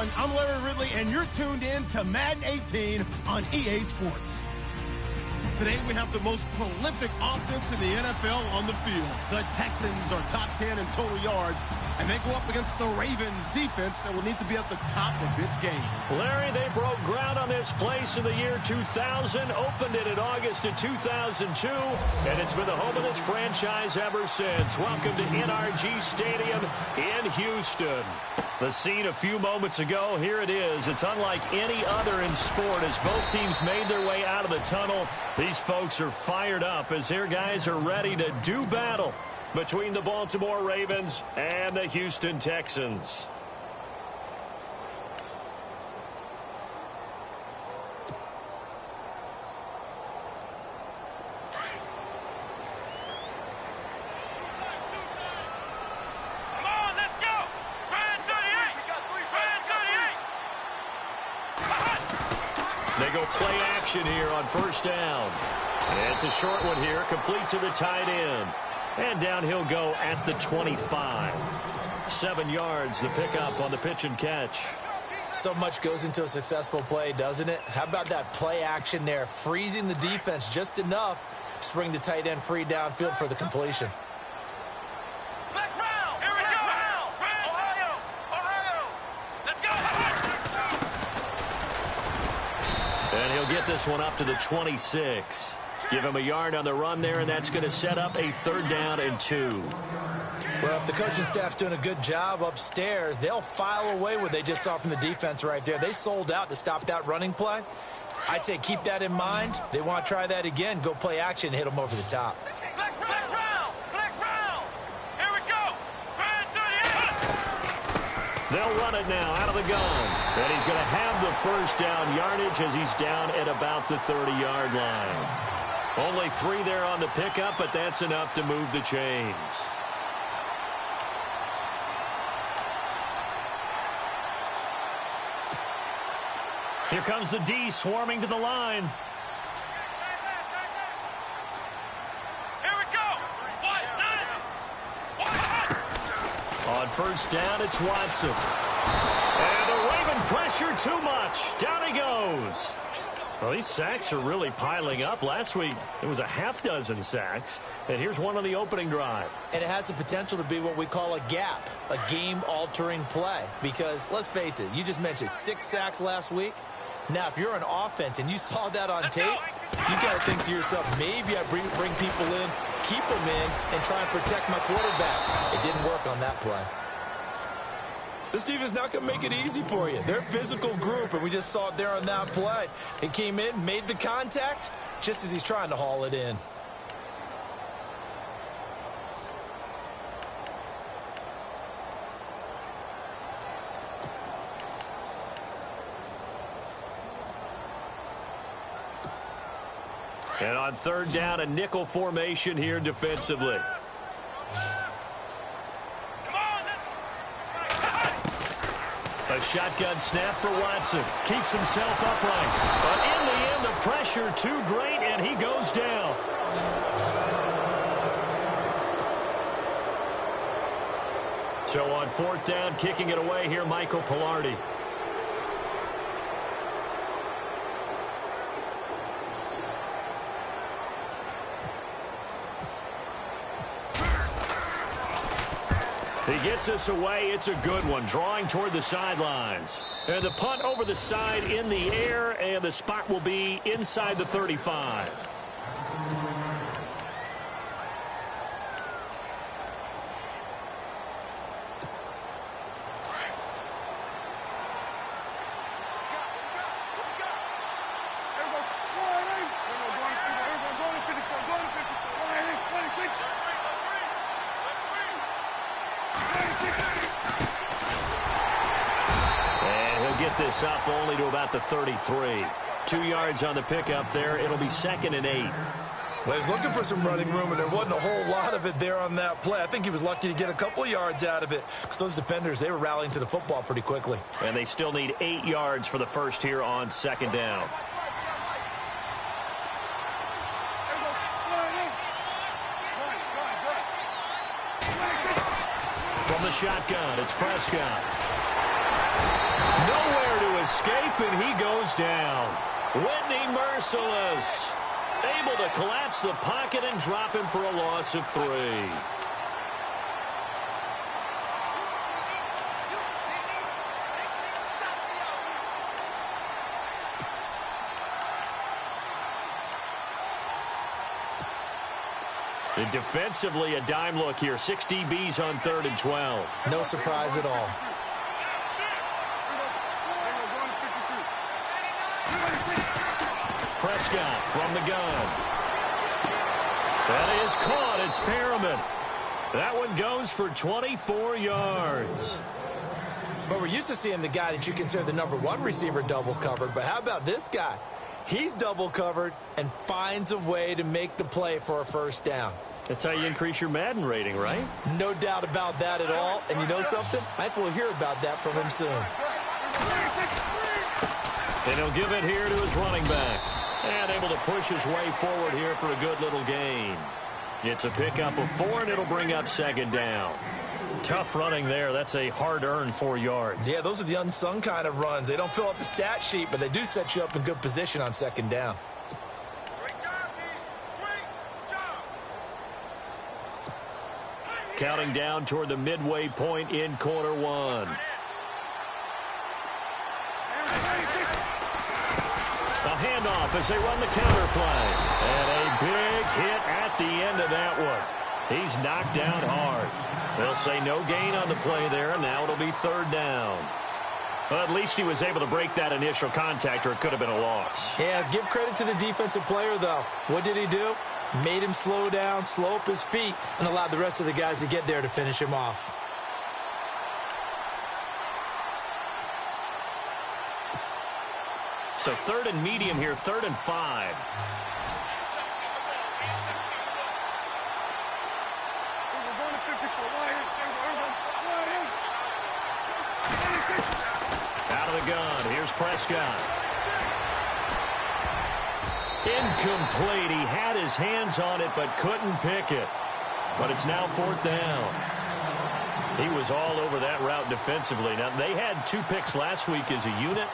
everyone. I'm Larry Ridley, and you're tuned in to Madden 18 on EA Sports. Today, we have the most prolific offense in the NFL on the field. The Texans are top 10 in total yards, and they go up against the Ravens defense that will need to be at the top of its game. Larry, they broke ground on this place in the year 2000, opened it in August of 2002, and it's been the home of this franchise ever since. Welcome to NRG Stadium in Houston. The scene a few moments ago, here it is. It's unlike any other in sport as both teams made their way out of the tunnel. These folks are fired up as their guys are ready to do battle between the Baltimore Ravens and the Houston Texans. They go play action here on first down. And it's a short one here, complete to the tight end. And down he'll go at the 25. 7 yards, the pickup on the pitch and catch. So much goes into a successful play, doesn't it? How about that play action there, freezing the defense just enough to bring the tight end free downfield for the completion. And he'll get this one up to the 26. Give him a yard on the run there, and that's going to set up a 3rd down and 2. Well, if the coaching staff's doing a good job upstairs, they'll file away what they just saw from the defense right there. They sold out to stop that running play. I'd say keep that in mind. They want to try that again, go play action, hit them over the top. They'll run it now out of the gun. And he's going to have the first down yardage as he's down at about the 30-yard line. Only 3 there on the pickup, but that's enough to move the chains. Here comes the D swarming to the line. On first down, it's Watson. And the Raven pressure too much. Down he goes. Well, these sacks are really piling up. Last week, it was a half-dozen sacks. And here's one on the opening drive. And it has the potential to be what we call a gap, a game-altering play. Because, let's face it, you just mentioned 6 sacks last week. Now, if you're an offense and you saw that on tape, you got to think to yourself, maybe I bring people in, keep them in, and try and protect my quarterback. It didn't work on that play. This defense is not going to make it easy for you. They're a physical group, and we just saw it there on that play. It came in, made the contact, just as he's trying to haul it in. And on 3rd down, a nickel formation here defensively. A shotgun snap for Watson. Keeps himself upright. But in the end, the pressure too great, and he goes down. So on 4th down, kicking it away here, Michael Pilardi. He gets us away. It's a good one, drawing toward the sidelines. And the punt over the side in the air, and the spot will be inside the 35. This up only to about the 33. 2 yards on the pickup there. It'll be 2nd and 8. Well, he was looking for some running room, and there wasn't a whole lot of it there on that play. I think he was lucky to get a couple of yards out of it because those defenders, they were rallying to the football pretty quickly. And they still need 8 yards for the first here on 2nd down. From the shotgun, it's Prescott. Nowhere to escape, and he goes down. Whitney Merciless able to collapse the pocket and drop him for a loss of 3. And defensively, a dime look here. 6 DBs on 3rd and 12. No surprise at all. Prescott from the gun. That is caught. It's Perriman. That one goes for 24 yards. But we're used to seeing the guy that you consider the #1 receiver double covered. But how about this guy? He's double covered and finds a way to make the play for a first down. That's how you increase your Madden rating, right? No doubt about that at all. And you know something? I think we'll hear about that from him soon. And he'll give it here to his running back. And able to push his way forward here for a good little gain. It's a pickup of 4, and it'll bring up 2nd down. Tough running there. That's a hard-earned 4 yards. Yeah, those are the unsung kind of runs. They don't fill up the stat sheet, but they do set you up in good position on 2nd down. Great job, Keith. Great job. Counting down toward the midway point in quarter 1. A handoff as they run the counter play. And a big hit at the end of that one. He's knocked down hard. They'll say no gain on the play there, and now it'll be 3rd down. Well, at least he was able to break that initial contact, or it could have been a loss. Yeah, give credit to the defensive player, though. What did he do? Made him slow down, slow up his feet, and allowed the rest of the guys to get there to finish him off. So 3rd and medium here, 3rd and 5. Out of the gun, here's Prescott. Incomplete. He had his hands on it but couldn't pick it. But it's now 4th down. He was all over that route defensively. Now, they had 2 picks last week as a unit.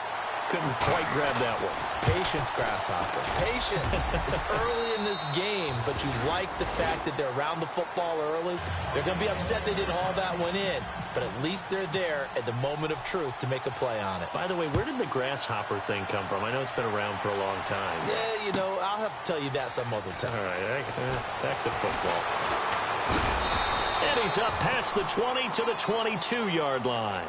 Couldn't quite grab that one. Patience, Grasshopper. Patience. It's early in this game, but you like the fact that they're around the football early. They're going to be upset they didn't haul that one in, but at least they're there at the moment of truth to make a play on it. By the way, where did the grasshopper thing come from? I know it's been around for a long time. Yeah, you know, I'll have to tell you that some other time. All right, back to football. And he's up past the 20 to the 22-yard line.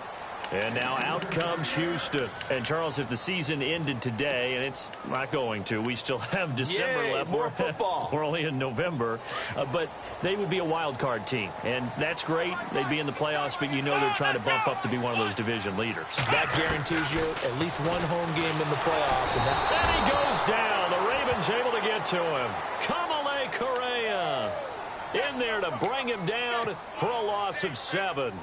And now out comes Houston. And, Charles, if the season ended today, and it's not going to, we still have December left. More football. We're only in November. But they would be a wild card team. And that's great. They'd be in the playoffs, but you know they're trying to bump up to be one of those division leaders. That guarantees you at least one home game in the playoffs. And he goes down. The Ravens able to get to him. Kamale Correa in there to bring him down for a loss of 7.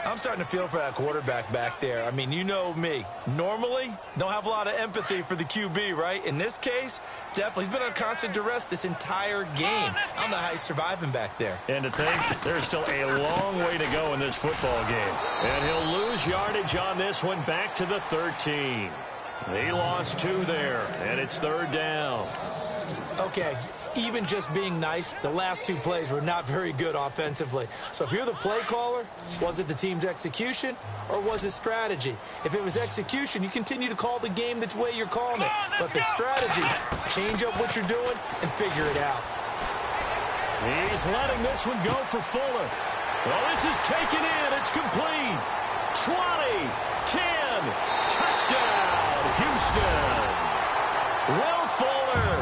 I'm starting to feel for that quarterback back there. I mean, you know me. Normally, don't have a lot of empathy for the QB, right? In this case, definitely. He's been under constant duress this entire game. I don't know how he's surviving back there. And to think, there's still a long way to go in this football game. And he'll lose yardage on this one back to the 13. He lost 2 there, and it's 3rd down. Okay. Even just being nice, the last 2 plays were not very good offensively. So if you're the play caller, was it the team's execution or was it strategy? If it was execution, you continue to call the game the way you're calling it. But if it's strategy, change up what you're doing and figure it out. He's letting this one go for Fuller. Well, this is taken in. It's complete. 20, 10, touchdown, Houston. Will Fuller,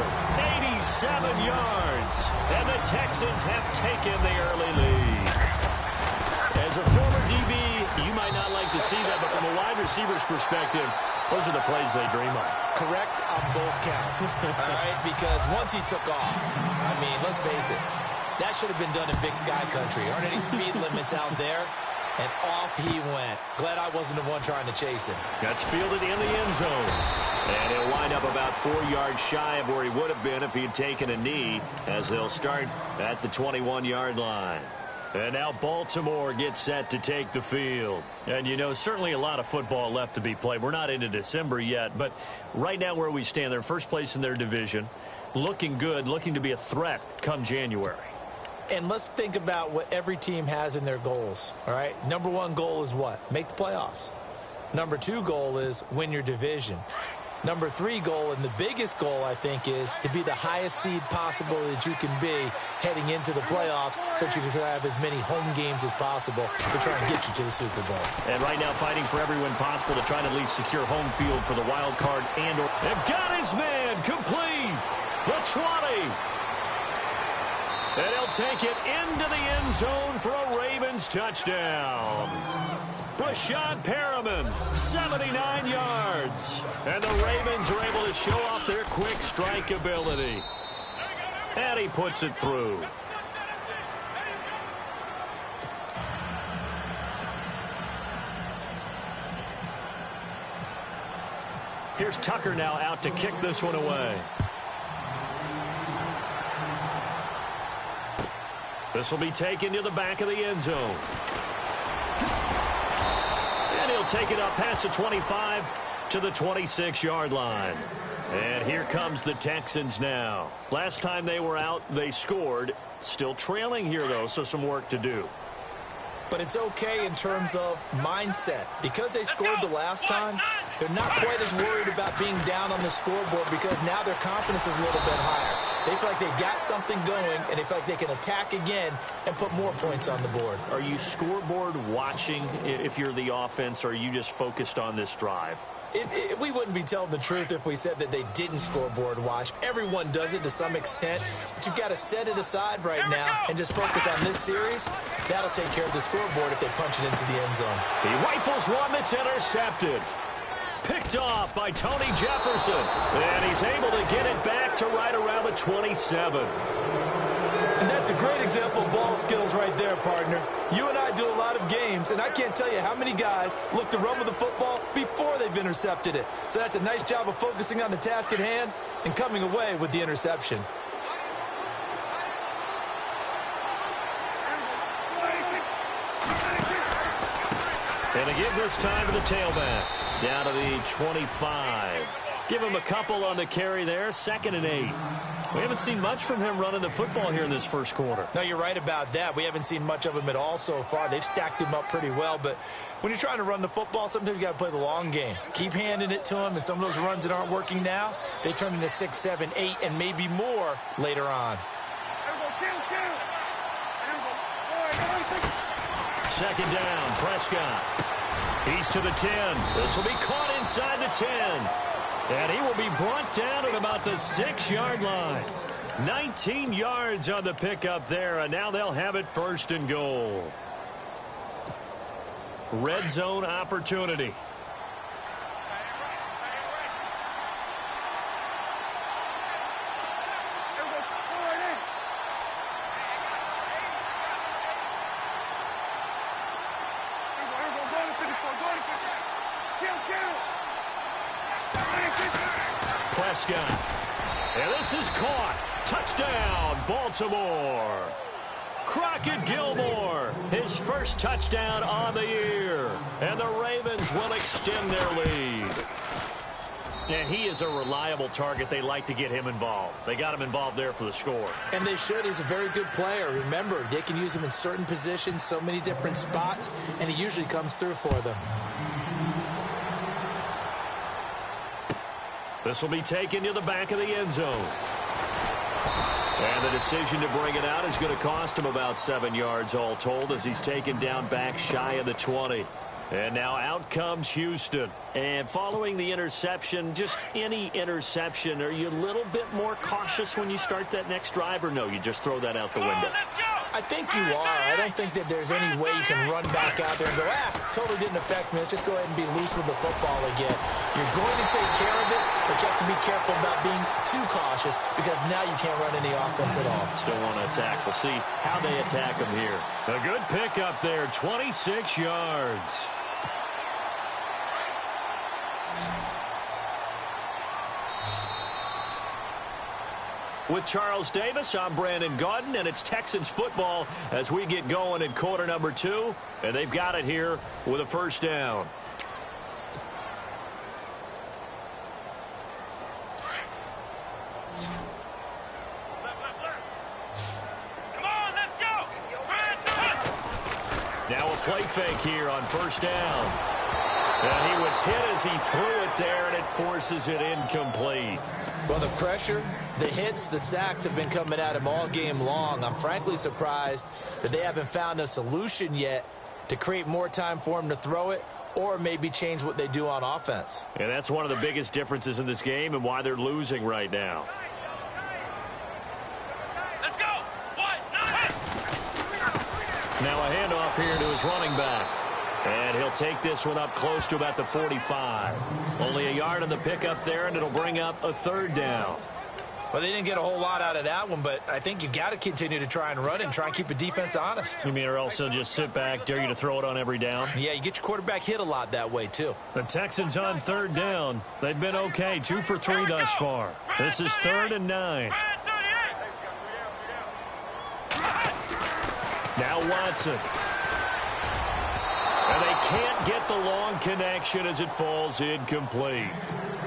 87 yards, and the Texans have taken the early lead. As a former DB, you might not like to see that, but from a wide receiver's perspective, those are the plays they dream of. Correct on both counts, all right? Because once he took off, I mean, let's face it, that should have been done in Big Sky Country. Aren't any speed limits out there? And off he went. Glad I wasn't the one trying to chase him. That's fielded in the end zone. And he'll wind up about 4 yards shy of where he would have been if he had taken a knee, as they'll start at the 21-yard line. And now Baltimore gets set to take the field. And, you know, certainly a lot of football left to be played. We're not into December yet, but right now where we stand, they're first place in their division, looking good, looking to be a threat come January. And let's think about what every team has in their goals, all right? Number one goal is what? Make the playoffs. Number two goal is win your division. Number three goal, and the biggest goal, I think, is to be the highest seed possible that you can be heading into the playoffs so that you can have as many home games as possible to try and get you to the Super Bowl. And right now fighting for every win possible to try to at least secure home field for the wild card and or they've got his man complete. The 20. And he'll take it into the end zone for a Ravens touchdown. Rashad Perriman, 79 yards. And the Ravens are able to show off their quick strike ability. And he puts it through. Here's Tucker now out to kick this one away. This will be taken to the back of the end zone. And he'll take it up past the 25 to the 26-yard line. And here comes the Texans now. Last time they were out, they scored. Still trailing here, though, so some work to do. But it's okay in terms of mindset. Because they scored the last time, they're not quite as worried about being down on the scoreboard because now their confidence is a little bit higher. They feel like they got something going, and they feel like they can attack again and put more points on the board. Are you scoreboard watching if you're the offense, or are you just focused on this drive? We wouldn't be telling the truth if we said that they didn't scoreboard watch. Everyone does it to some extent, but you've got to set it aside right now and just focus on this series. That'll take care of the scoreboard if they punch it into the end zone. He rifles one that's intercepted. Picked off by Tony Jefferson. And he's able to get it back to right around the 27. And that's a great example of ball skills right there, partner. You and I do a lot of games, and I can't tell you how many guys look to run with the football before they've intercepted it. So that's a nice job of focusing on the task at hand and coming away with the interception. And they give this time to the tailback. Down to the 25. Give him a couple on the carry there. 2nd and 8. We haven't seen much from him running the football here in this first quarter. No, you're right about that. We haven't seen much of him at all so far. They've stacked him up pretty well, but when you're trying to run the football, sometimes you got to play the long game. Keep handing it to him, and some of those runs that aren't working now, they turn into 6, 7, 8, and maybe more later on. 2nd down, Prescott. He's to the 10. This will be caught inside the 10. And he will be brought down at about the 6-yard line. 19 yards on the pickup there, and now they'll have it 1st and goal. Red zone opportunity. Prescott. And this is caught. Touchdown, Baltimore. Crockett Gilmore, his first touchdown on the year. And the Ravens will extend their lead. And he is a reliable target. They like to get him involved. They got him involved there for the score. And they should. He's a very good player. Remember, they can use him in certain positions, so many different spots, and he usually comes through for them. This will be taken to the back of the end zone. And the decision to bring it out is going to cost him about 7 yards all told as he's taken down back shy of the 20. And now out comes Houston. And following the interception, just any interception, are you a little bit more cautious when you start that next drive, or no, you just throw that out the window? I think you are. I don't think that there's any way you can run back out there and go, totally didn't affect me. Let's just go ahead and be loose with the football again. You're going to take care of it, but you have to be careful about being too cautious because now you can't run any offense at all. Still want to attack. We'll see how they attack him here. A good pickup there, 26 yards. With Charles Davis, I'm Brandon Gaudin, and it's Texans football as we get going in quarter number 2, and they've got it here with a first down. Now a play fake here on first down. And he was hit as he threw it there, and it forces it incomplete. Well, the pressure, the hits, the sacks have been coming at him all game long. I'm frankly surprised that they haven't found a solution yet to create more time for him to throw it or maybe change what they do on offense. And that's one of the biggest differences in this game and why they're losing right now. Now a handoff here to his running back. And he'll take this one up close to about the 45. Only a yard on the pickup there, and it'll bring up a third down. Well, they didn't get a whole lot out of that one, but I think you've got to continue to try and run and try and keep the defense honest. You mean or else they'll just sit back, dare you to throw it on every down? Yeah, you get your quarterback hit a lot that way, too. The Texans on third down. They've been okay, 2 for 3 thus far. This is 3rd and 9. Now Watson. And they can't get the long connection as it falls incomplete.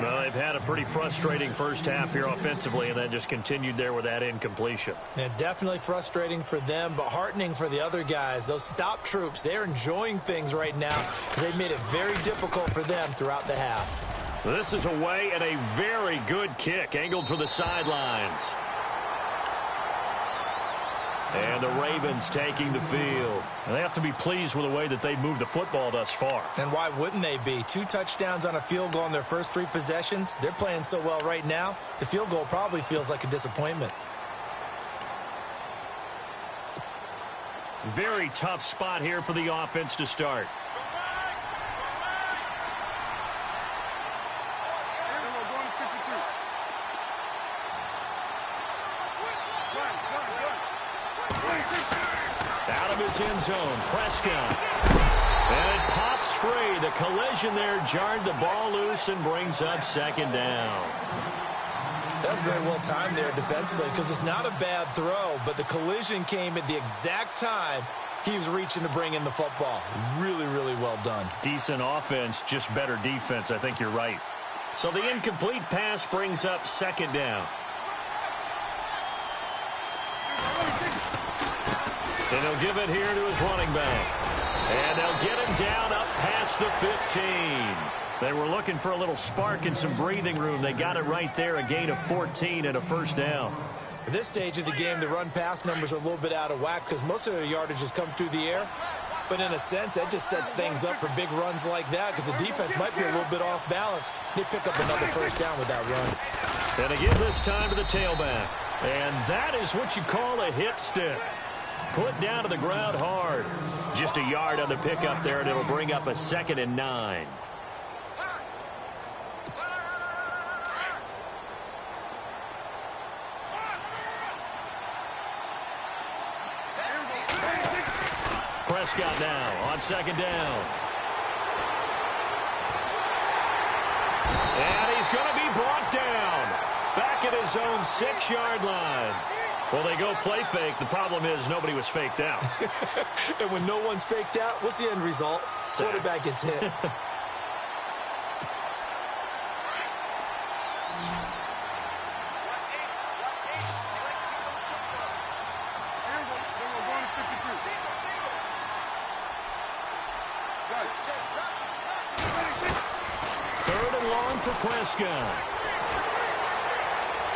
Well, they've had a pretty frustrating first half here offensively, and that just continued there with that incompletion. Yeah, definitely frustrating for them, but heartening for the other guys. Those stop troops, they're enjoying things right now. They've made it very difficult for them throughout the half. This is away and a very good kick, angled for the sidelines. And the Ravens taking the field. And they have to be pleased with the way that they moved the football thus far. And why wouldn't they be? 2 touchdowns on a field goal in their first 3 possessions. They're playing so well right now, the field goal probably feels like a disappointment. Very tough spot here for the offense to start. End zone, Prescott. And it pops free. The collision there jarred the ball loose and brings up second down. That's very well timed there defensively because it's not a bad throw, but the collision came at the exact time he was reaching to bring in the football. Really, really well done. Decent offense, just better defense. I think you're right. So the incomplete pass brings up second down. And he'll give it here to his running back. And they'll get him down up past the 15. They were looking for a little spark and some breathing room. They got it right there, a gain of 14 and a first down. At this stage of the game, the run-pass numbers are a little bit out of whack because most of their yardage has come through the air. But in a sense, that just sets things up for big runs like that because the defense might be a little bit off balance. They pick up another first down with that run. And again this time to the tailback. And that is what you call a hit stick. Put down to the ground hard. Just a yard on the pickup there, and it'll bring up a 2nd and 9. Prescott now on 2nd down. And he's going to be brought down back at his own 6-yard line. Well, they go play fake. The problem is nobody was faked out. And when no one's faked out, what's the end result? Quarterback gets hit. Third and long for Prescott.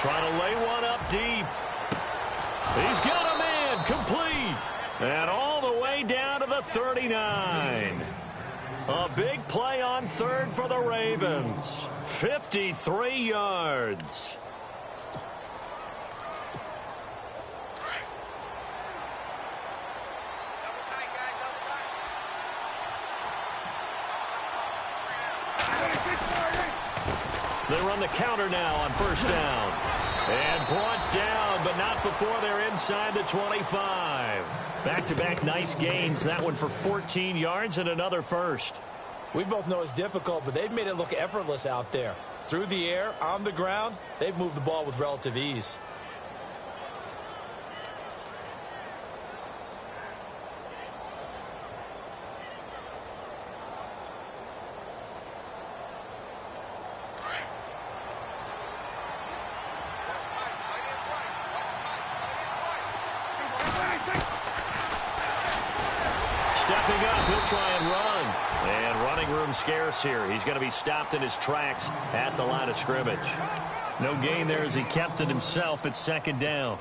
Trying to lay one up deep. He's got a man complete. And all the way down to the 39. A big play on third for the Ravens. 53 yards. They run the counter now on first down. And brought down, but not before they're inside the 25. Back-to-back nice gains. That one for 14 yards and another first. We both know it's difficult, but they've made it look effortless out there. Through the air, on the ground, they've moved the ball with relative ease. Stepping up, he'll try and run. And running room scarce here. He's going to be stopped in his tracks at the line of scrimmage. No gain there as he kept it himself at second down.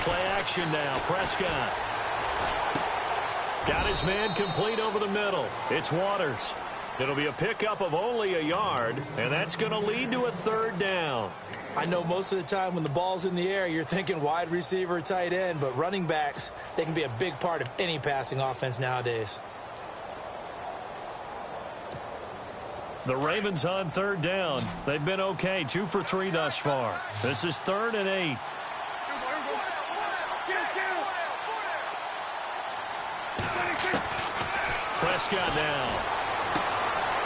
Play action now. Prescott. Got his man complete over the middle. It's Waters. It'll be a pickup of only a yard, and that's going to lead to a third down. I know most of the time when the ball's in the air, you're thinking wide receiver, tight end, but running backs, they can be a big part of any passing offense nowadays. The Ravens on third down. They've been okay, 2 for 3 thus far. This is 3rd and 8. Prescott now.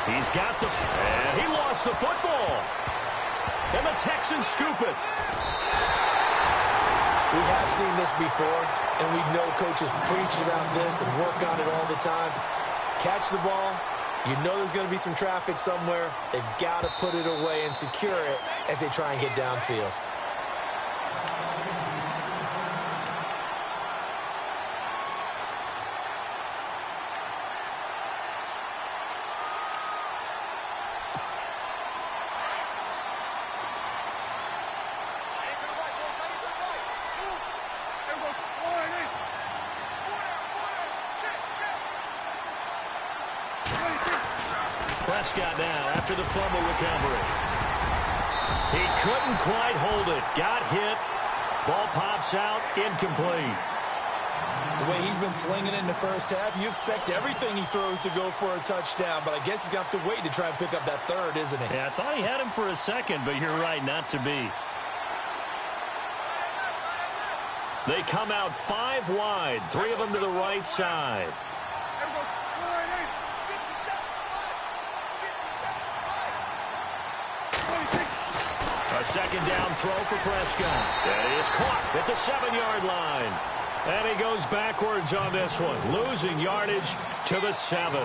He's got the... And he lost the football. And the Texans scoop it. We have seen this before, and we know coaches preach about this and work on it all the time. Catch the ball. You know there's going to be some traffic somewhere. They've got to put it away and secure it as they try and get downfield. Prescott now after the fumble recovery. He couldn't quite hold it. Got hit. Ball pops out. Incomplete. The way he's been slinging it in the first half, you expect everything he throws to go for a touchdown, but I guess he's going to have to wait to try and pick up that third, isn't he? Yeah, I thought he had him for a second, but you're right, not to be. They come out 5 wide, 3 of them to the right side. A second down throw for Prescott. And he is caught at the 7-yard line. And he goes backwards on this one, losing yardage to the 7.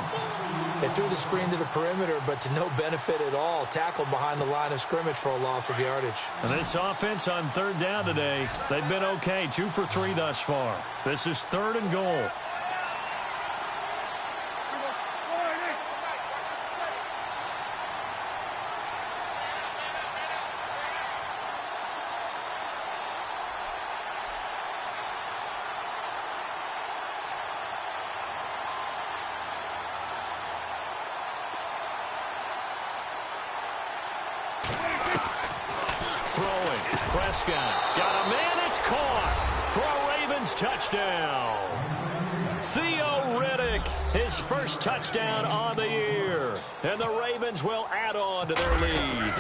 They threw the screen to the perimeter, but to no benefit at all. Tackled behind the line of scrimmage for a loss of yardage. And this offense on third down today, they've been okay, 2 for 3 thus far. This is 3rd and goal. Throwing. Prescott. Got a man. It's caught for a Ravens touchdown. Theo Riddick, his first touchdown on the year. And the Ravens will add on to their lead.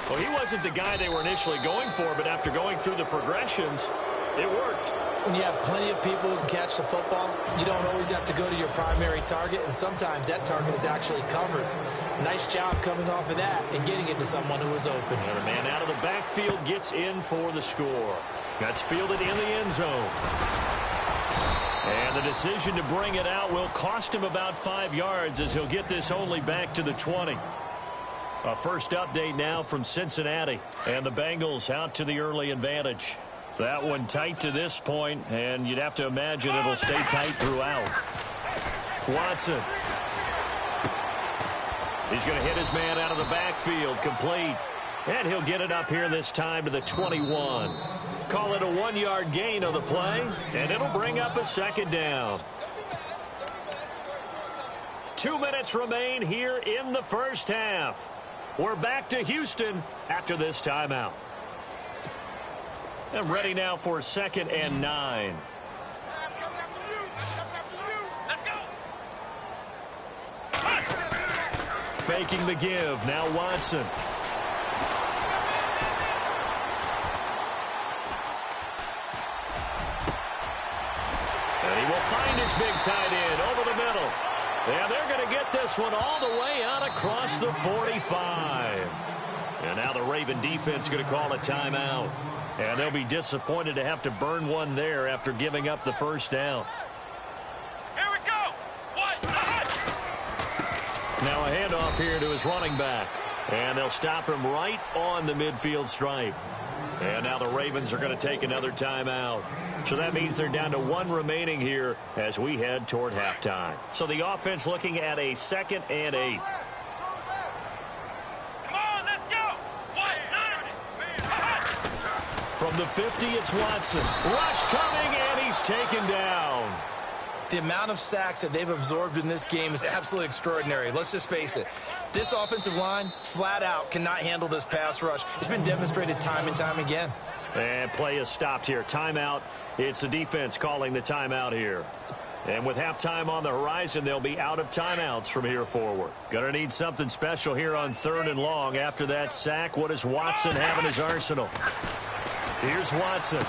Well, he wasn't the guy they were initially going for, but after going through the progressions, it worked. When you have plenty of people who can catch the football, you don't always have to go to your primary target, and sometimes that target is actually covered. Nice job coming off of that and getting it to someone who was open. And a man out of the backfield gets in for the score. That's fielded in the end zone. And the decision to bring it out will cost him about 5 yards as he'll get this only back to the 20. A first update now from Cincinnati. And the Bengals out to the early advantage. That one tight to this point, and you'd have to imagine it'll stay tight throughout. Watson. He's going to hit his man out of the backfield, complete. And he'll get it up here this time to the 21. Call it a 1-yard gain on the play, and it'll bring up a second down. 2 minutes remain here in the first half. We're back to Houston after this timeout. And ready now for 2nd and 9. Faking the give. Now Watson. And he will find his big tight end over the middle. And they're going to get this one all the way out across the 45. And now the Raven defense going to call a timeout. And they'll be disappointed to have to burn one there after giving up the first down. Here we go. Now a handoff here to his running back. And they'll stop him right on the midfield stripe. And now the Ravens are going to take another timeout. So that means they're down to one remaining here as we head toward halftime. So the offense looking at a 2nd and 8. Come on, let's go. From the 50, it's Watson. Rush coming, and he's taken down. The amount of sacks that they've absorbed in this game is absolutely extraordinary. Let's just face it. This offensive line, flat out, cannot handle this pass rush. It's been demonstrated time and time again. And play is stopped here. Timeout. It's the defense calling the timeout here. And with halftime on the horizon, they'll be out of timeouts from here forward. Gonna need something special here on 3rd and long. After that sack, what does Watson have in his arsenal? Here's Watson.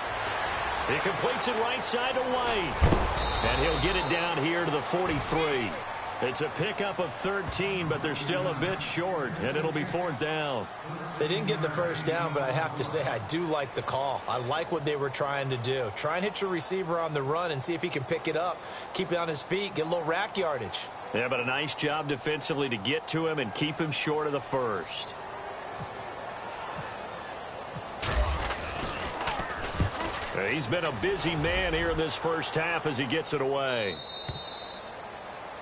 He completes it right side to White. And he'll get it down here to the 43. It's a pickup of 13, but they're still a bit short, and it'll be 4th down. They didn't get the first down, but I have to say I do like the call. I like what they were trying to do. Try and hit your receiver on the run and see if he can pick it up, keep it on his feet, get a little rack yardage. Yeah, but a nice job defensively to get to him and keep him short of the first. He's been a busy man here in this first half as he gets it away.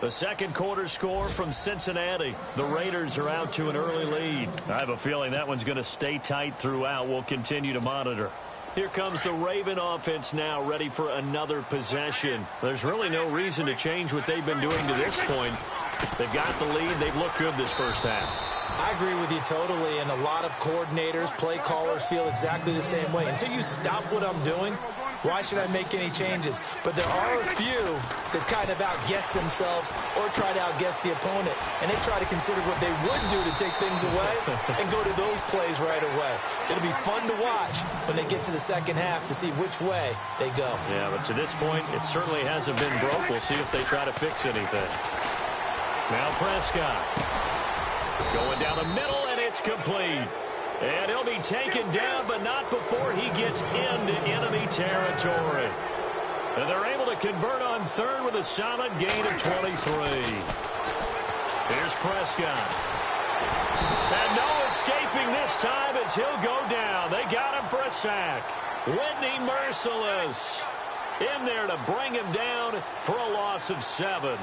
The second quarter score from Cincinnati. The Raiders are out to an early lead. I have a feeling that one's going to stay tight throughout. We'll continue to monitor. Here comes the Raven offense now, ready for another possession. There's really no reason to change what they've been doing to this point. They've got the lead. They've looked good this first half. I agree with you totally, and a lot of coordinators, play callers feel exactly the same way. Until you stop what I'm doing, why should I make any changes? But there are a few that kind of outguess themselves or try to outguess the opponent, and they try to consider what they would do to take things away and go to those plays right away. It'll be fun to watch when they get to the second half to see which way they go. Yeah, but to this point, it certainly hasn't been broke. We'll see if they try to fix anything. Now Prescott. Going down the middle, and it's complete. And he'll be taken down, but not before he gets into enemy territory. And they're able to convert on 3rd with a solid gain of 23. Here's Prescott. And no escaping this time as he'll go down. They got him for a sack. Whitney merciless. In there to bring him down for a loss of 7.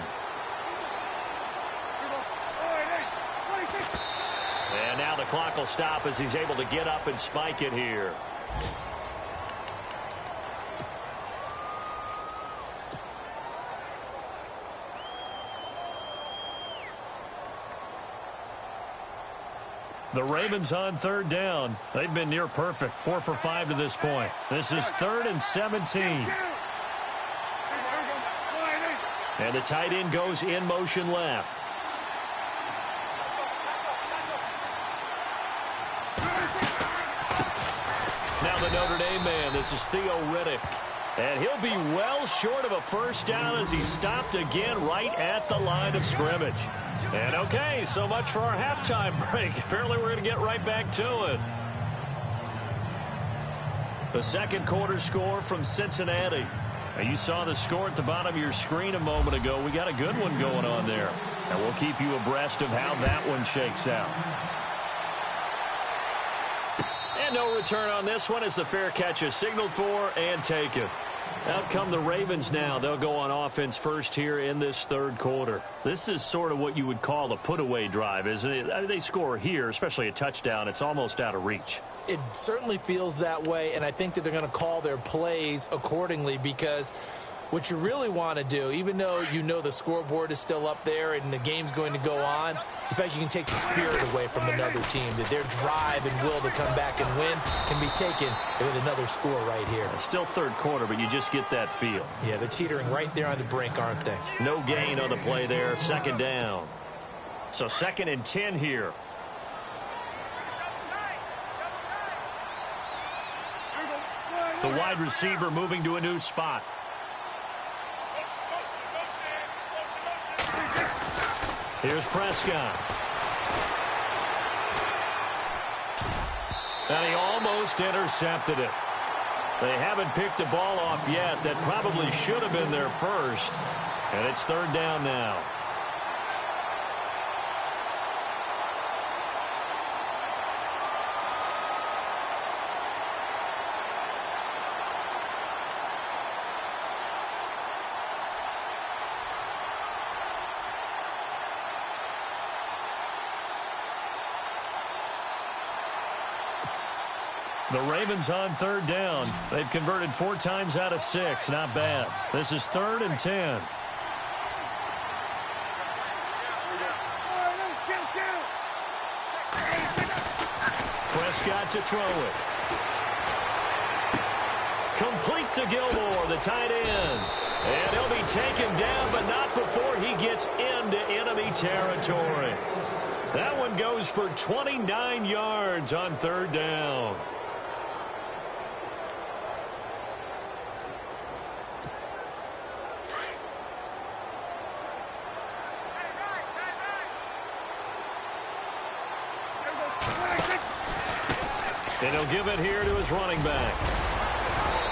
And now the clock will stop as he's able to get up and spike it here. The Ravens on 3rd down. They've been near perfect, 4 for 5 to this point. This is 3rd and 17. And the tight end goes in motion left. Now the Notre Dame man, this is Theo Riddick. And he'll be well short of a first down as he's stopped again right at the line of scrimmage. And okay, so much for our halftime break. Apparently we're going to get right back to it. The second quarter score from Cincinnati. Now you saw the score at the bottom of your screen a moment ago. We got a good one going on there. And we'll keep you abreast of how that one shakes out. And no return on this one as the fair catch is signaled for and taken. Out come the Ravens now. They'll go on offense first here in this 3rd quarter. This is sort of what you would call a put-away drive, isn't it? I mean, they score here, especially a touchdown. It's almost out of reach. It certainly feels that way, and I think that they're going to call their plays accordingly because what you really want to do, even though you know the scoreboard is still up there and the game's going to go on, in fact, you can take the spirit away from another team, that their drive and will to come back and win can be taken with another score right here. It's still 3rd quarter, but you just get that feel. Yeah, they're teetering right there on the brink, aren't they? No gain on the play there, 2nd down. So 2nd and 10 here. The wide receiver moving to a new spot. Here's Prescott. And he almost intercepted it. They haven't picked the ball off yet. That probably should have been their first. And it's third down now. The Ravens on third down. They've converted 4 times out of 6. Not bad. This is 3rd and 10. Prescott to throw it. Complete to Gilmore, the tight end. And he'll be taken down, but not before he gets into enemy territory. That one goes for 29 yards on third down. And he'll give it here to his running back.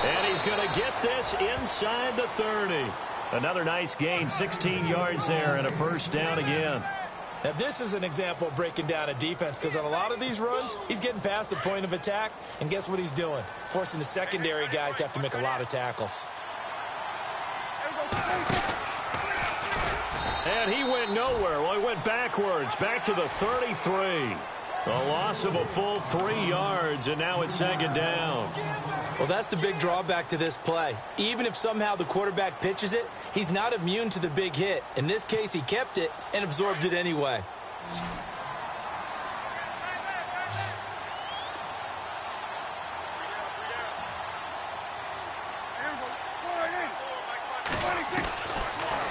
And he's going to get this inside the 30. Another nice gain, 16 yards there, and a first down again. Now, this is an example of breaking down a defense, because on a lot of these runs, he's getting past the point of attack, and guess what he's doing? Forcing the secondary guys to have to make a lot of tackles. And he went nowhere. Well, he went backwards, back to the 33. A loss of a full 3 yards, and now it's second down. Well, that's the big drawback to this play. Even if somehow the quarterback pitches it, he's not immune to the big hit. In this case, he kept it and absorbed it anyway.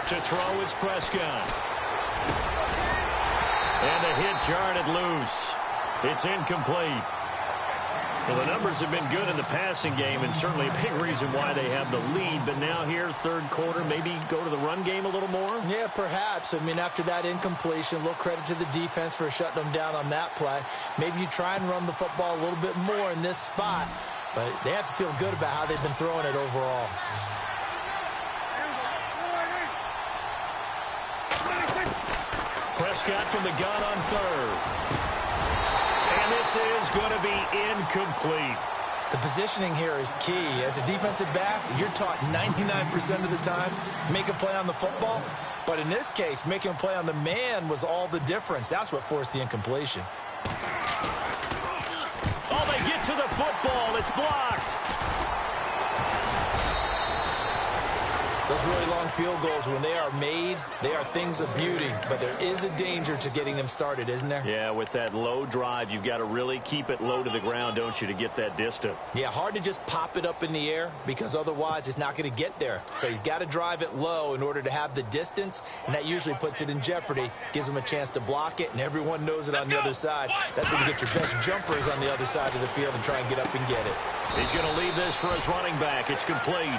To throw is Prescott. And the hit jarred it loose. It's incomplete. Well, the numbers have been good in the passing game, and certainly a big reason why they have the lead. But now here, third quarter, maybe go to the run game a little more? Yeah, perhaps. I mean, after that incompletion, a little credit to the defense for shutting them down on that play. Maybe you try and run the football a little bit more in this spot. But they have to feel good about how they've been throwing it overall. Prescott from the gun on third. And this is going to be incomplete. The positioning here is key. As a defensive back, you're taught 99% of the time, make a play on the football. But in this case, making a play on the man was all the difference. That's what forced the incompletion. Oh, they get to the football. It's blocked. Those really long field goals, when they are made, they are things of beauty. But there is a danger to getting them started, isn't there? Yeah, with that low drive, you've got to really keep it low to the ground, don't you, to get that distance. Yeah, hard to just pop it up in the air because otherwise it's not going to get there. So he's got to drive it low in order to have the distance, and that usually puts it in jeopardy, gives him a chance to block it, and everyone knows it on the other side. That's when you get your best jumpers on the other side of the field and try and get up and get it. He's going to leave this for his running back. It's complete.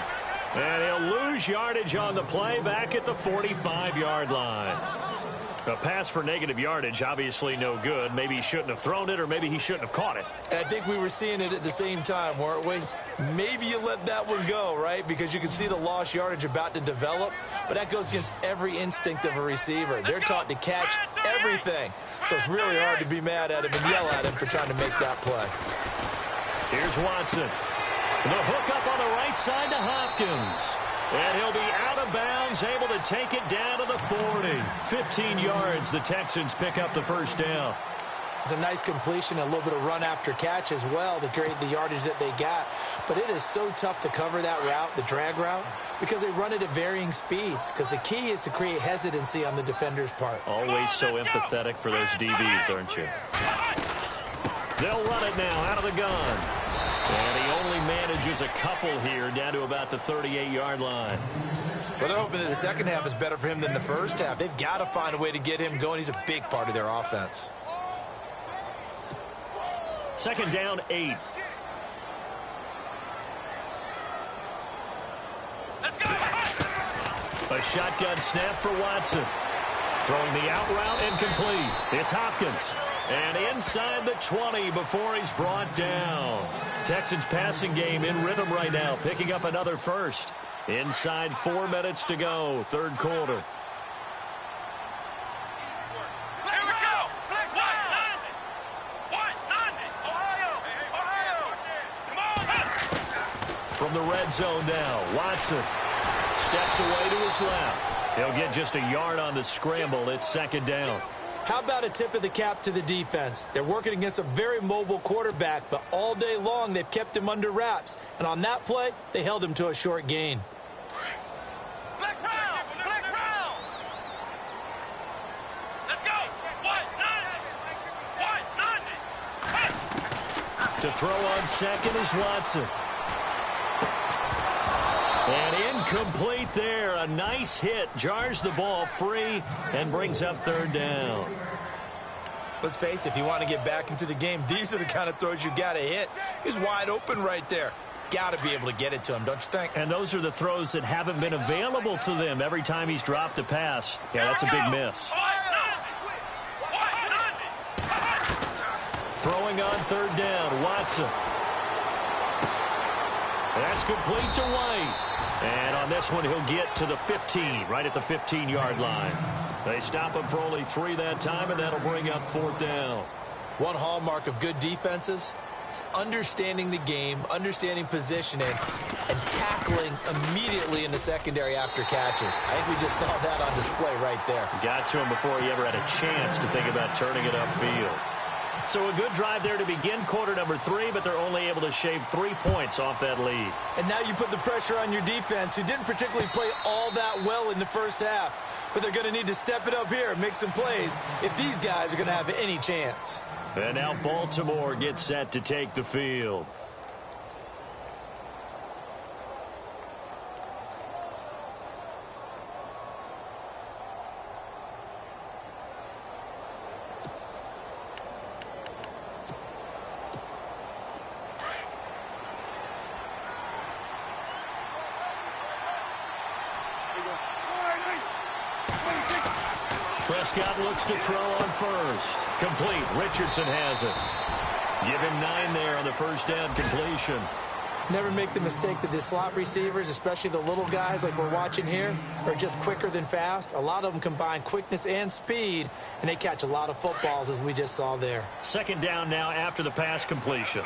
And he'll lose yardage on the play back at the 45-yard line. A pass for negative yardage, obviously no good. Maybe he shouldn't have thrown it, or maybe he shouldn't have caught it. And I think we were seeing it at the same time, weren't we? Maybe you let that one go, right? Because you can see the lost yardage about to develop. But that goes against every instinct of a receiver. They're taught to catch everything. So it's really hard to be mad at him and yell at him for trying to make that play. Here's Watson. The hook up on the right side to Hopkins. And he'll be out of bounds, able to take it down to the 40. 15 yards, the Texans pick up the first down. It's a nice completion, a little bit of run after catch as well to create the yardage that they got. But it is so tough to cover that route, the drag route, because they run it at varying speeds. Because the key is to create hesitancy on the defender's part. Always so empathetic for those DBs, aren't you? They'll run it now out of the gun. And he only manages a couple here down to about the 38-yard line. Well, they're hoping that the second half is better for him than the first half. They've got to find a way to get him going. He's a big part of their offense. Second down, 8. A shotgun snap for Watson. Throwing the out route and complete. It's Hopkins. And inside the 20 before he's brought down. Texans passing game in rhythm right now, picking up another first. Inside 4 minutes to go, third quarter. From the red zone now, Watson steps away to his left. He'll get just a yard on the scramble. It's second down. How about a tip of the cap to the defense? They're working against a very mobile quarterback, but all day long they've kept him under wraps. And on that play, they held him to a short gain. Flex round! Flex round! Let's go! What? To throw on second is Watson. And incomplete there. A nice hit. Jars the ball free and brings up third down. Let's face it, if you want to get back into the game, these are the kind of throws you got to hit. He's wide open right there. Got to be able to get it to him, don't you think? And those are the throws that haven't been available to them every time he's dropped a pass. Yeah, that's a big miss. Throwing on third down, Watson. That's complete to White. And on this one, he'll get to the 15, right at the 15-yard line. They stop him for only 3 that time, and that'll bring up fourth down. One hallmark of good defenses is understanding the game, understanding positioning, and tackling immediately in the secondary after catches. I think we just saw that on display right there. Got to him before he ever had a chance to think about turning it upfield. So a good drive there to begin quarter number 3, but they're only able to shave 3 points off that lead. And now you put the pressure on your defense, who didn't particularly play all that well in the first half. But they're going to need to step it up here and make some plays if these guys are going to have any chance. And now Baltimore gets set to take the field. Prescott looks to throw on first. Complete. Richardson has it. Give him 9 there on the first down completion. Never make the mistake that the slot receivers, especially the little guys like we're watching here, are just quicker than fast. A lot of them combine quickness and speed, and they catch a lot of footballs, as we just saw there. Second down now after the pass completion.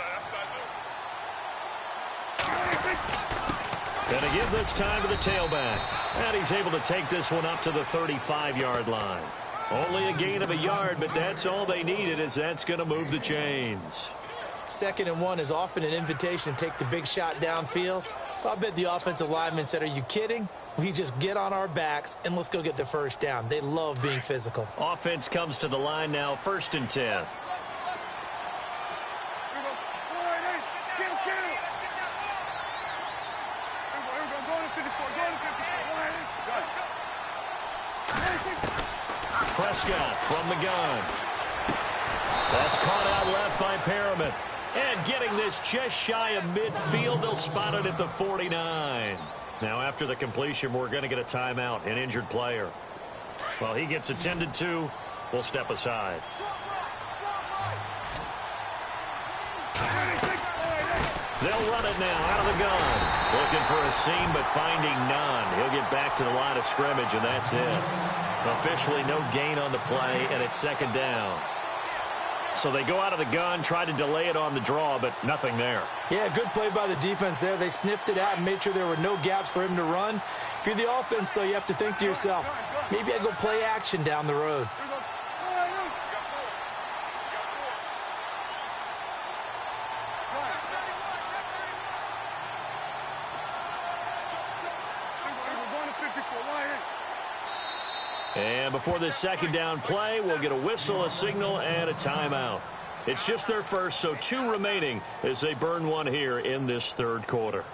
And to give this time to the tailback. And he's able to take this one up to the 35-yard line. Only a gain of a yard, but that's all they needed, as that's going to move the chains. 2nd and 1 is often an invitation to take the big shot downfield. I bet the offensive linemen said, are you kidding? We just get on our backs and let's go get the first down. They love being physical. Offense comes to the line now, 1st and 10. Prescott from the gun. That's caught out left by Perriman. And getting this just shy of midfield, they'll spot it at the 49. Now after the completion, we're going to get a timeout, an injured player. Well, he gets attended to. We'll step aside. They'll run it now out of the gun. Looking for a seam, but finding none. He'll get back to the line of scrimmage, and that's it. Officially no gain on the play, and it's second down. So they go out of the gun, try to delay it on the draw, but nothing there. Yeah, good play by the defense there. They sniffed it out and made sure there were no gaps for him to run. If you're the offense, though, you have to think to yourself, maybe I go play action down the road. And before this second down play, we'll get a whistle, a signal, and a timeout. It's just their first, so 2 remaining as they burn one here in this third quarter.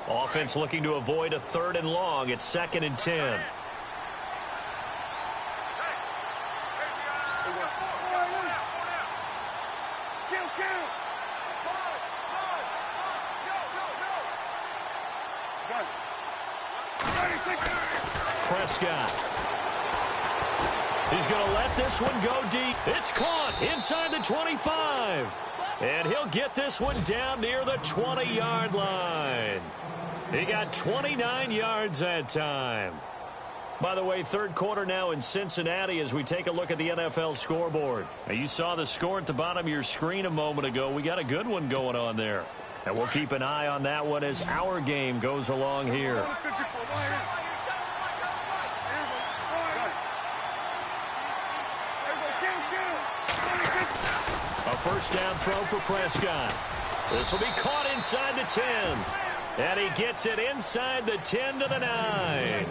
Offense looking to avoid a 3rd and long. It's 2nd and 10. Prescott. He's going to let this one go deep. It's caught inside the 25. And he'll get this one down near the 20-yard line. He got 29 yards that time. By the way, third quarter now in Cincinnati as we take a look at the NFL scoreboard. Now, you saw the score at the bottom of your screen a moment ago. We got a good one going on there. And we'll keep an eye on that one as our game goes along here. A first down throw for Prescott. This will be caught inside the 10. And he gets it inside the 10 to the 9.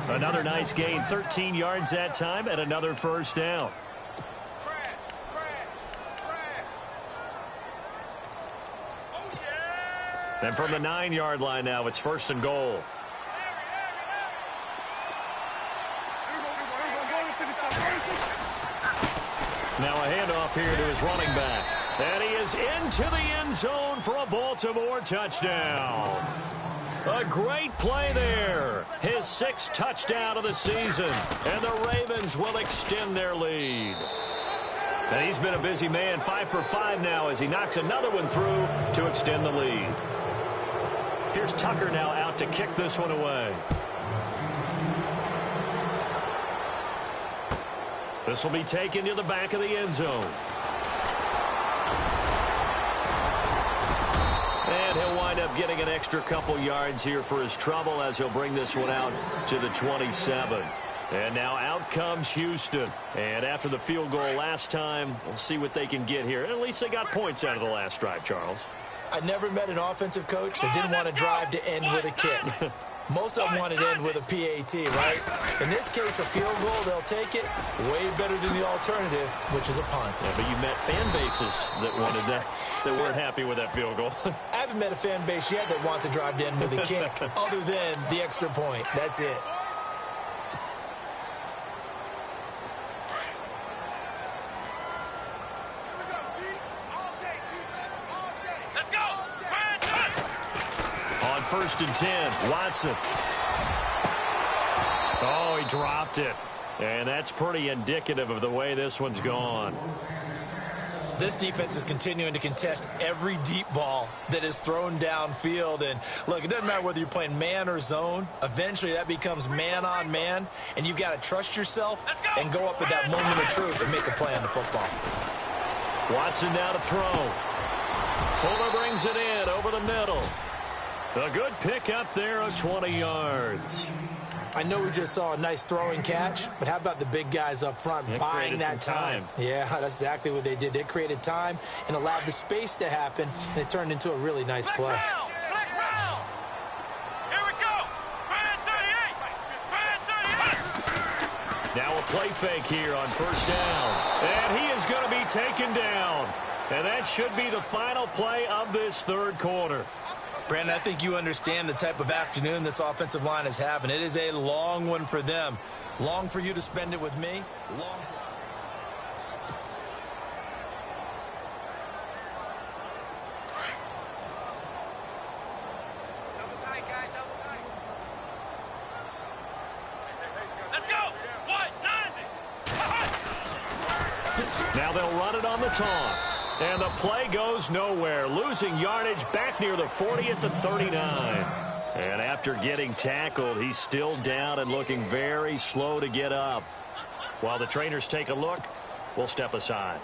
Another nice gain, 13 yards that time, and another first down. And from the 9-yard line now, it's first and goal. Now a handoff here to his running back. And he is into the end zone for a Baltimore touchdown. A great play there. His 6th touchdown of the season. And the Ravens will extend their lead. And he's been a busy man, 5 for 5 now as he knocks another one through to extend the lead. Here's Tucker now out to kick this one away. This will be taken to the back of the end zone. And he'll wind up getting an extra couple yards here for his trouble as he'll bring this one out to the 27. And now out comes Houston. And after the field goal last time, we'll see what they can get here. At least they got points out of the last drive, Charles. I never met an offensive coach that didn't want to drive to end with a kick. Most of them want to end with a PAT, right? In this case, a field goal, they'll take it. Way better than the alternative, which is a punt. Yeah, but you met fan bases that wanted that, that weren't happy with that field goal. I haven't met a fan base yet that wants to drive to end with a kick, other than the extra point. That's it. First and 10, Watson. Oh, he dropped it. And that's pretty indicative of the way this one's gone. This defense is continuing to contest every deep ball that is thrown downfield. And, look, it doesn't matter whether you're playing man or zone. Eventually, that becomes man-on-man, and you've got to trust yourself and go up at that moment of truth and make a play on the football. Watson now to throw. Fuller brings it in over the middle. A good pick up there of 20 yards. I know we just saw a nice throwing catch, but how about the big guys up front buying that time? Yeah, that's exactly what they did. They created time and allowed the space to happen, and it turned into a really nice play. Here we go. Now a play fake here on first down. And he is going to be taken down. And that should be the final play of this third quarter. Brandon, I think you understand the type of afternoon this offensive line is having. It is a long one for them. Long for you to spend it with me. Long for... Double tight, guys, double tight. Let's go. 190. Now they'll run it on the toss. And the play goes nowhere, losing yardage back near the 40 at the 39. And after getting tackled, he's still down and looking very slow to get up. While the trainers take a look, we'll step aside.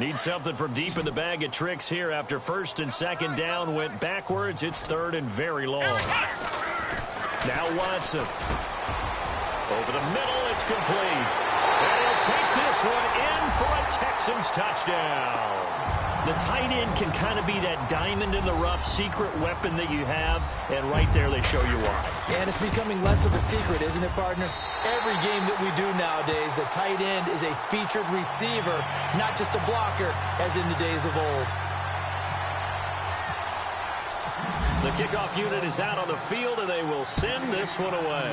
Need something from deep in the bag of tricks here after first and second down went backwards. It's third and very long. Now Watson. Over the middle, it's complete. And he'll take this one in for a Texans touchdown. The tight end can kind of be that diamond in the rough secret weapon that you have, and right there they show you why. And it's becoming less of a secret, isn't it, partner? Every game that we do nowadays, the tight end is a featured receiver, not just a blocker, as in the days of old. The kickoff unit is out on the field, and they will send this one away.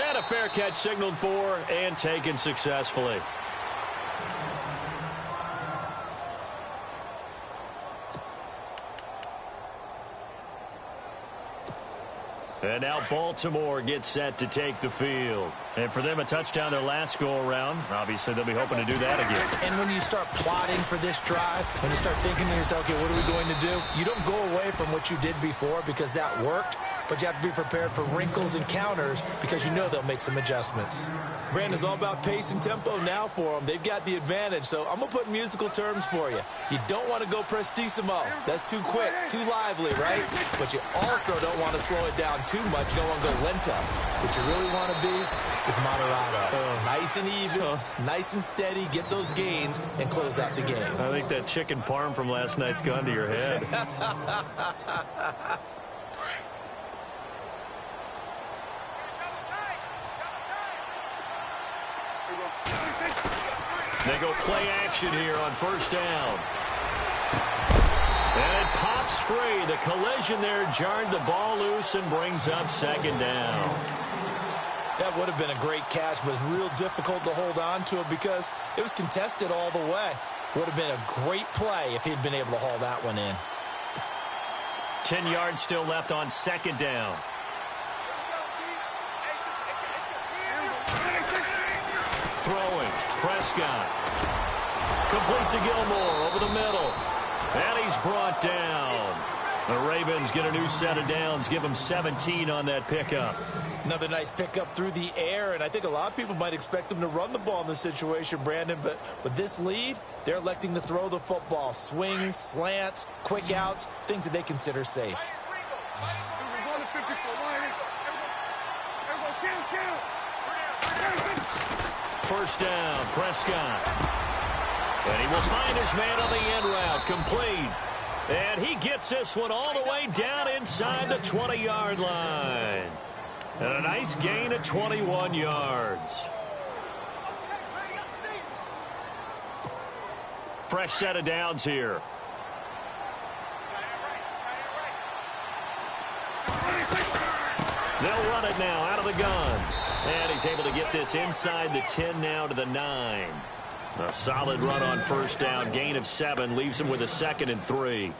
And a fair catch signaled for and taken successfully. And now Baltimore gets set to take the field. And for them, a touchdown their last go-around. Obviously, they'll be hoping to do that again. And when you start plotting for this drive, when you start thinking to yourself, okay, what are we going to do? You don't go away from what you did before because that worked, but you have to be prepared for wrinkles and counters because you know they'll make some adjustments. Brandon's all about pace and tempo now for them. They've got the advantage, so I'm going to put musical terms for you. You don't want to go prestissimo. That's too quick, too lively, right? But you also don't want to slow it down too much. You don't want to go lento. What you really want to be is moderado. Nice and even, nice and steady, get those gains, and close out the game. I think that chicken parm from last night's gone to your head. They go play action here on first down. And it pops free. The collision there jarred the ball loose and brings up second down. That would have been a great catch, but it was real difficult to hold on to it because it was contested all the way. Would have been a great play if he'd been able to haul that one in. 10 yards still left on second down. Throwing. Prescott. Complete to Gilmore over the middle. And he's brought down. The Ravens get a new set of downs. Give them 17 on that pickup. Another nice pickup through the air, and I think a lot of people might expect them to run the ball in this situation, Brandon, but with this lead, they're electing to throw the football. Swings, slants, quick outs, things that they consider safe. First down, Prescott. And he will find his man on the end route, complete. And he gets this one all the way down inside the 20-yard line. And a nice gain of 21 yards. Fresh set of downs here. They'll run it now out of the gun. And he's able to get this inside the 10 now to the 9. A solid run on first down. Gain of 7 leaves him with a 2nd and 3.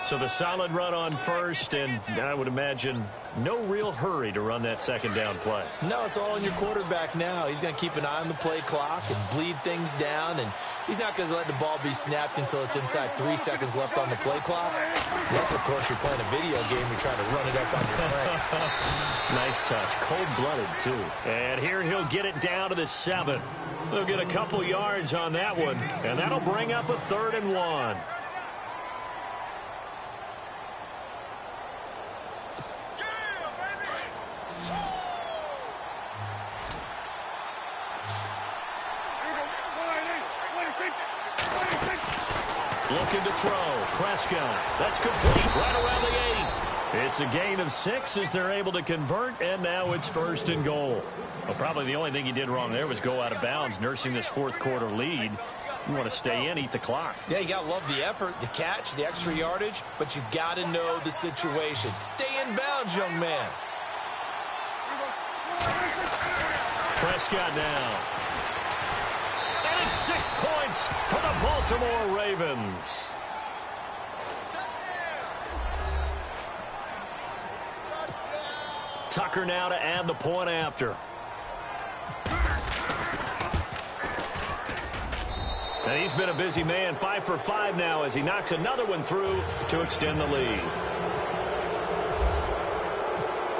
So the solid run on first, and I would imagine no real hurry to run that second down play. No, it's all on your quarterback now. He's going to keep an eye on the play clock and bleed things down, and he's not going to let the ball be snapped until it's inside 3 seconds left on the play clock. Unless, of course, you're playing a video game, you're trying to run it up on your frame. Nice touch. Cold-blooded, too. And here he'll get it down to the 7. They'll get a couple yards on that one, and that'll bring up a 3rd and 1. Looking to throw. Prescott. That's complete right around the 8. It's a gain of 6 as they're able to convert, and now it's 1st and goal. Well, probably the only thing he did wrong there was go out of bounds, nursing this 4th quarter lead. You want to stay in, eat the clock. Yeah, you got to love the effort, the catch, the extra yardage, but you got to know the situation. Stay in bounds, young man. Prescott now. And it's 6 points for the Baltimore Ravens. Tucker now to add the point after. And he's been a busy man, 5 for 5 now as he knocks another one through to extend the lead.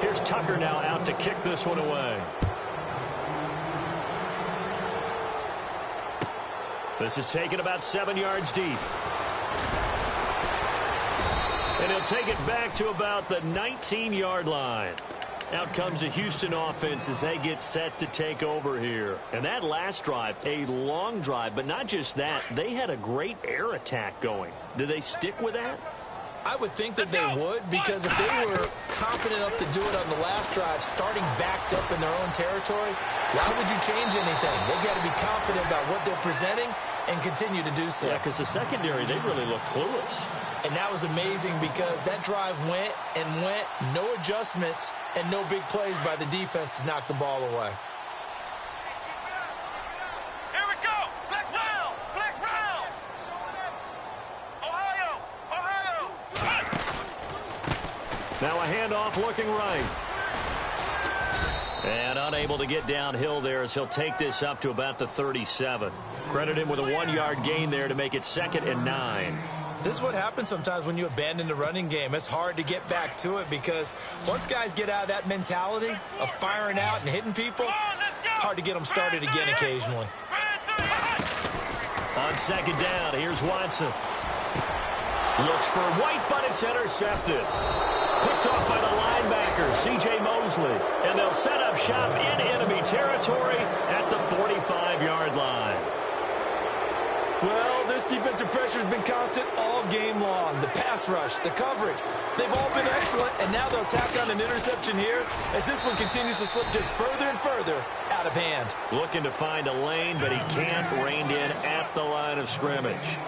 Here's Tucker now out to kick this one away. This is taken about 7 yards deep. And he'll take it back to about the 19-yard line. Out comes the Houston offense as they get set to take over here. And that last drive, a long drive, but not just that. They had a great air attack going. Do they stick with that? I would think that they would, because if they were confident enough to do it on the last drive, starting backed up in their own territory, why would you change anything? They've got to be confident about what they're presenting and continue to do so. Yeah, because the secondary, they really look clueless. And that was amazing because that drive went and went, no adjustments, and no big plays by the defense to knock the ball away. Here we go. Flex round. Flex round. Ohio. Now a handoff looking right. And unable to get downhill there as he'll take this up to about the 37. Credit him with a 1-yard gain there to make it 2nd and 9. This is what happens sometimes when you abandon the running game. It's hard to get back to it because once guys get out of that mentality of firing out and hitting people, hard to get them started again occasionally. On 2nd down, here's Watson. Looks for White, but it's intercepted. Picked off by the linebacker, C.J. Mosley. And they'll set up shop in enemy territory at the 45-yard line. Well, this defensive pressure has been constant all game long. The pass rush, the coverage, they've all been excellent, and now they'll tack on an interception here as this one continues to slip just further and further out of hand. Looking to find a lane, but he can't rein in at the line of scrimmage.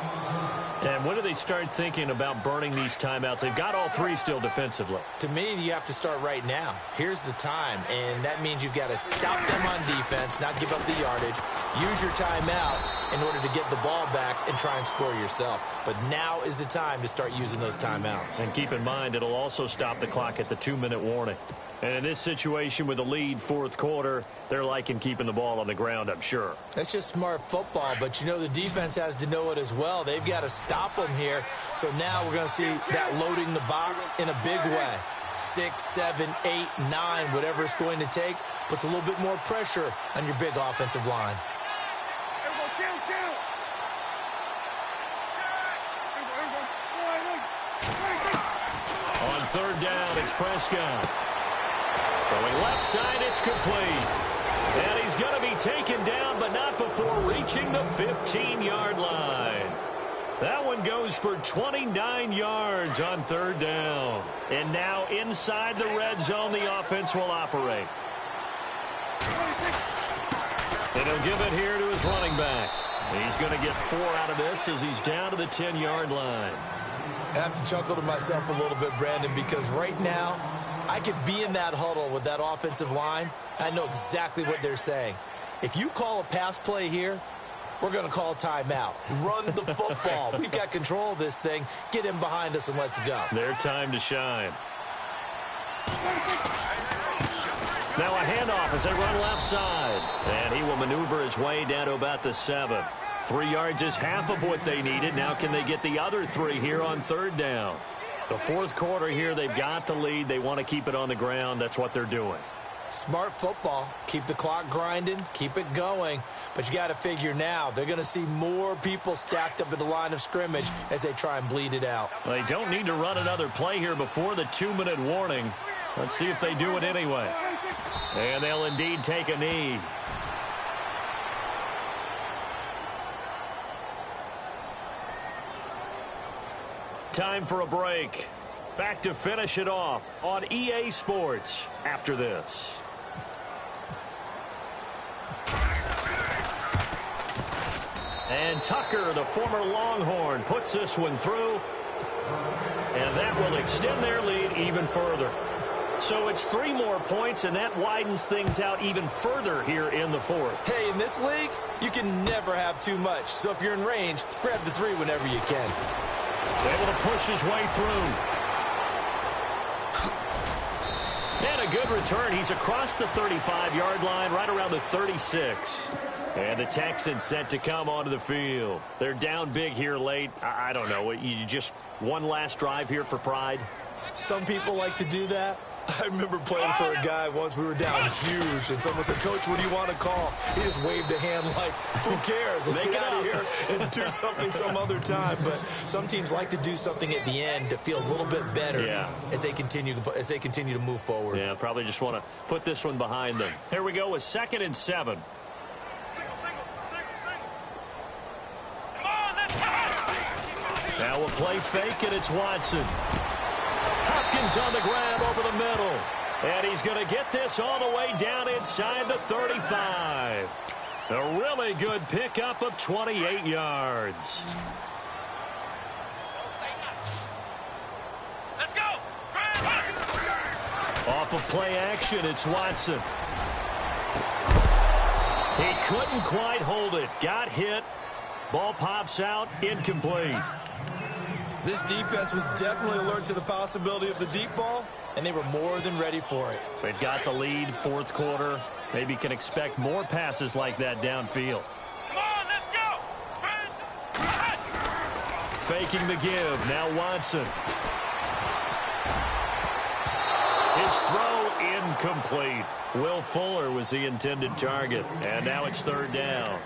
And when do they start thinking about burning these timeouts? They've got all 3 still defensively. To me, you have to start right now. Here's the time, and that means you've got to stop them on defense, not give up the yardage, use your timeouts in order to get the ball back and try and score yourself. But now is the time to start using those timeouts. And keep in mind, it'll also stop the clock at the 2-minute warning. And in this situation with the lead 4th quarter, they're liking keeping the ball on the ground, I'm sure. That's just smart football, but you know the defense has to know it as well. They've got to stop them here. So now we're going to see that loading the box in a big way. 6, 7, 8, 9, whatever it's going to take, puts a little bit more pressure on your big offensive line. On 3rd down, it's Prescott. Throwing left side, it's complete. And he's going to be taken down, but not before reaching the 15-yard line. That one goes for 29 yards on 3rd down. And now inside the red zone, the offense will operate. And he'll give it here to his running back. He's going to get 4 out of this as he's down to the 10-yard line. I have to chuckle to myself a little bit, Brandon, because right now I could be in that huddle with that offensive line. I know exactly what they're saying. If you call a pass play here, we're going to call a timeout. Run the football. We've got control of this thing. Get him behind us and let's go. Their time to shine. Now a handoff as they run left side. And he will maneuver his way down to about the 7. 3 yards is half of what they needed. Now can they get the other 3 here on 3rd down? The 4th quarter here, they've got the lead. They want to keep it on the ground. That's what they're doing. Smart football. Keep the clock grinding. Keep it going. But you got to figure now, they're going to see more people stacked up at the line of scrimmage as they try and bleed it out. Well, they don't need to run another play here before the 2-minute warning. Let's see if they do it anyway. And they'll indeed take a knee. Time for a break. Back to finish it off on EA Sports after this. And Tucker, the former Longhorn, puts this one through. And that will extend their lead even further. So it's 3 more points, and that widens things out even further here in the 4th. Hey, in this league, you can never have too much. So if you're in range, grab the 3 whenever you can. Able to push his way through. And a good return. He's across the 35-yard line, right around the 36. And the Texans set to come onto the field. They're down big here late. I don't know. You just one last drive here for pride? Some people like to do that. I remember playing for a guy once. We were down huge, and someone said, "Coach, what do you want to call?" He just waved a hand like, who cares? Let's get out of here and do something some other time. But some teams like to do something at the end to feel a little bit better as they continue to move forward. Yeah, probably just want to put this one behind them. Here we go with 2nd and 7. Now we'll play fake, and it's Watson. Hopkins on the grab over the middle. And he's going to get this all the way down inside the 35. A really good pickup of 28 yards. Let's go. Off of play action, it's Watson. He couldn't quite hold it. Got hit. Ball pops out, incomplete. This defense was definitely alert to the possibility of the deep ball, and they were more than ready for it. They've got the lead, fourth quarter. Maybe can expect more passes like that downfield. Come on, let's go. Faking the give. Now Watson. His throw incomplete. Will Fuller was the intended target. And now it's third down.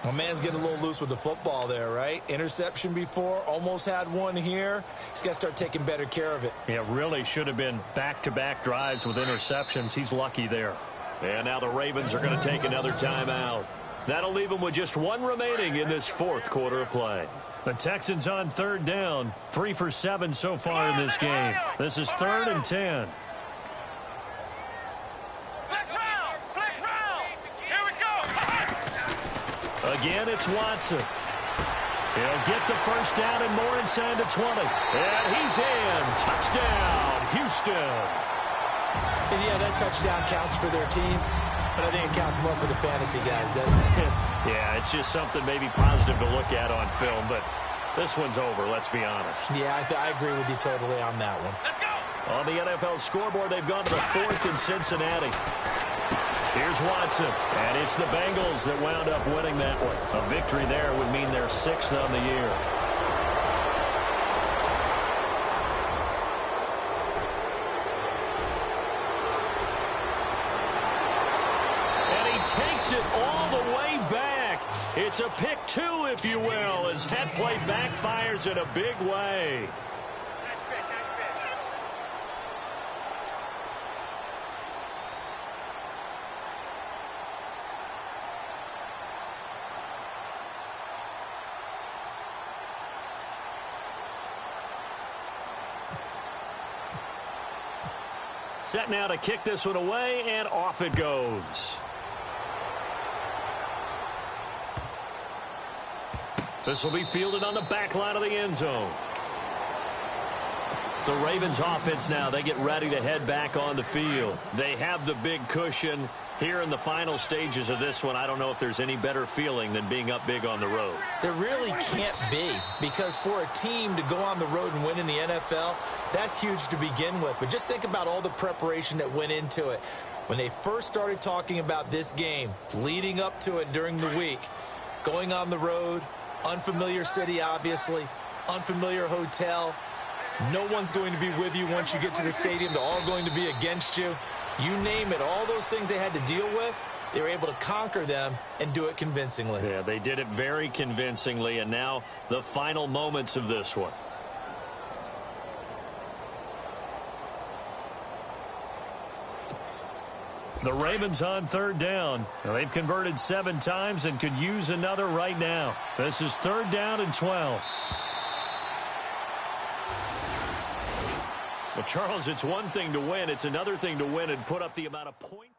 My man's getting a little loose with the football there, right? Interception before, almost had one here. He's got to start taking better care of it. Yeah, really should have been back-to-back drives with interceptions. He's lucky there. And now the Ravens are going to take another timeout. That'll leave them with just one remaining in this fourth quarter of play. The Texans on third down, 3 for 7 so far in this game. This is 3rd and 10. Flex round. Here we go. Again, it's Watson. He'll get the first down and more inside the 20. And he's in. Touchdown, Houston. And yeah, that touchdown counts for their team, but I think it counts more for the fantasy guys, doesn't it? Yeah, it's just something maybe positive to look at on film, but this one's over, let's be honest. Yeah, I agree with you totally on that one. Let's go. On the NFL scoreboard, they've gone to the 4th in Cincinnati. Here's Watson, and it's the Bengals that wound up winning that one. A victory there would mean they're 6th on the year. And he takes it all the way back. It's a pick 2, if you will, as that play backfires in a big way. Nice pick. Set now to kick this one away, and off it goes. This will be fielded on the back line of the end zone. The Ravens offense now, they get ready to head back on the field. They have the big cushion. Here in the final stages of this one, I don't know if there's any better feeling than being up big on the road. There really can't be, because for a team to go on the road and win in the NFL, that's huge to begin with. But just think about all the preparation that went into it. When they first started talking about this game, leading up to it during the week, going on the road, unfamiliar city, obviously, unfamiliar hotel. No one's going to be with you once you get to the stadium. They're all going to be against you. You name it, all those things they had to deal with, they were able to conquer them and do it convincingly. Yeah, they did it very convincingly, and now the final moments of this one. The Ravens on third down. Now, they've converted 7 times and could use another right now. This is 3rd down and 12. Well, Charles, it's one thing to win. It's another thing to win and put up the amount of points.